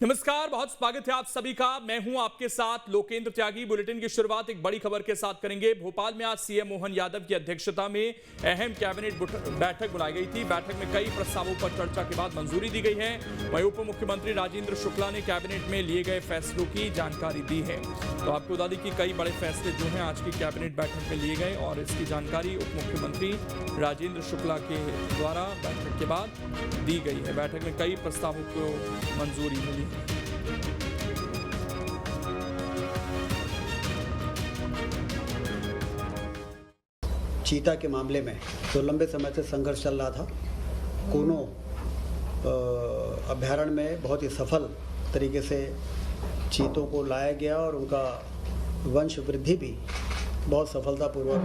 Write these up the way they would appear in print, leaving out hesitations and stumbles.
नमस्कार, बहुत स्वागत है आप सभी का। मैं हूं आपके साथ लोकेंद्र त्यागी। बुलेटिन की शुरुआत एक बड़ी खबर के साथ करेंगे। भोपाल में आज सीएम मोहन यादव की अध्यक्षता में अहम कैबिनेट बैठक बुलाई गई थी। बैठक में कई प्रस्तावों पर चर्चा के बाद मंजूरी दी गई है। वहीं उप मुख्यमंत्री राजेंद्र शुक्ला ने कैबिनेट में लिए गए फैसलों की जानकारी दी है। तो आपको बता दें कि कई बड़े फैसले जो हैं आज की कैबिनेट बैठक में लिए गए और इसकी जानकारी उप मुख्यमंत्री राजेंद्र शुक्ला के द्वारा बैठक के बाद दी गई है। बैठक में कई प्रस्तावों को मंजूरी मिली। चीता के मामले में जो लंबे समय से संघर्ष चल रहा था, कूनो अभयारण्य में बहुत ही सफल तरीके से चीतों को लाया गया और उनका वंश वृद्धि भी बहुत सफलतापूर्वक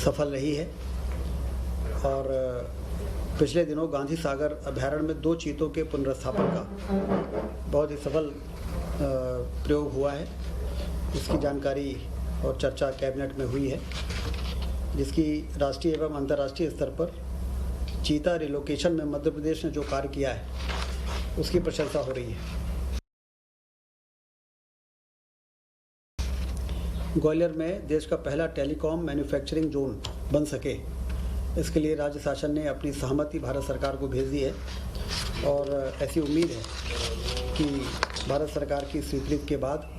सफल रही है। और पिछले दिनों गांधी सागर अभयारण्य में 2 चीतों के पुनर्स्थापन का बहुत ही सफल प्रयोग हुआ है। इसकी जानकारी और चर्चा कैबिनेट में हुई है, जिसकी राष्ट्रीय एवं अंतर्राष्ट्रीय स्तर पर चीता रिलोकेशन में मध्य प्रदेश ने जो कार्य किया है उसकी प्रशंसा हो रही है। ग्वालियर में देश का पहला टेलीकॉम मैन्युफैक्चरिंग जोन बन सके, इसके लिए राज्य शासन ने अपनी सहमति भारत सरकार को भेज दी है और ऐसी उम्मीद है कि भारत सरकार की स्वीकृति के बाद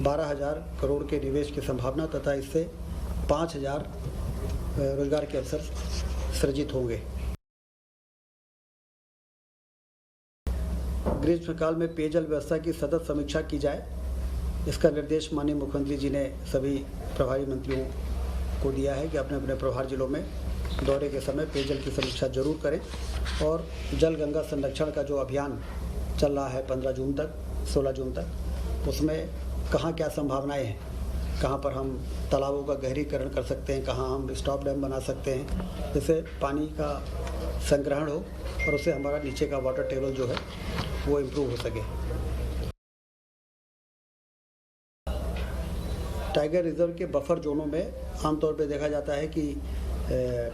12,000 करोड़ के निवेश की संभावना तथा इससे 5,000 रोजगार के अवसर सृजित होंगे। ग्रीष्मकाल में पेयजल व्यवस्था की सतत समीक्षा की जाए, इसका निर्देश माननीय मुख्यमंत्री जी ने सभी प्रभारी मंत्रियों को दिया है कि अपने अपने प्रभार जिलों में दौरे के समय पेयजल की समीक्षा जरूर करें। और जल गंगा संरक्षण का जो अभियान चल रहा है 15 जून तक 16 जून तक, उसमें कहाँ क्या संभावनाएं हैं, कहाँ पर हम तालाबों का गहरीकरण कर सकते हैं, कहाँ हम स्टॉप डैम बना सकते हैं, जिससे पानी का संग्रहण हो और उससे हमारा नीचे का वाटर टेबल जो है वो इम्प्रूव हो सके। टाइगर रिजर्व के बफर जोनों में आमतौर पर देखा जाता है कि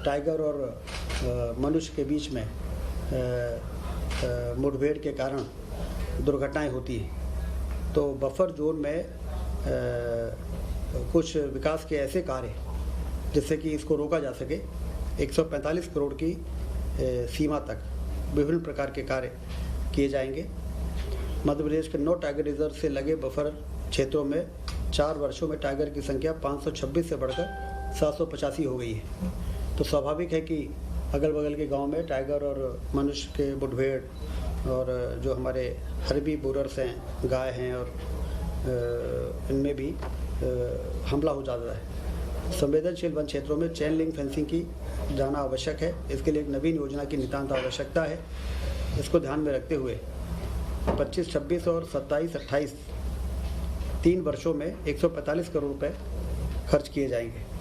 टाइगर और मनुष्य के बीच में मुठभेड़ के कारण दुर्घटनाएं होती हैं। तो बफर जोन में कुछ विकास के ऐसे कार्य जिससे कि इसको रोका जा सके, 145 करोड़ की सीमा तक विभिन्न प्रकार के कार्य किए जाएंगे। मध्य प्रदेश के 9 टाइगर रिजर्व से लगे बफर क्षेत्रों में 4 वर्षों में टाइगर की संख्या 526 से बढ़कर 785 हो गई है। तो स्वाभाविक है कि अगल बगल के गांव में टाइगर और मनुष्य के मुठभेड़ और जो हमारे हर्बी बोरर्स हैं, गाय हैं, और इनमें भी हमला हो जाता है। संवेदनशील वन क्षेत्रों में चेन लिंक फेंसिंग की जाना आवश्यक है। इसके लिए एक नवीन योजना की नितांत आवश्यकता है। इसको ध्यान में रखते हुए 25, 26 और 27, 28 3 वर्षों में 145 करोड़ रुपए खर्च किए जाएंगे।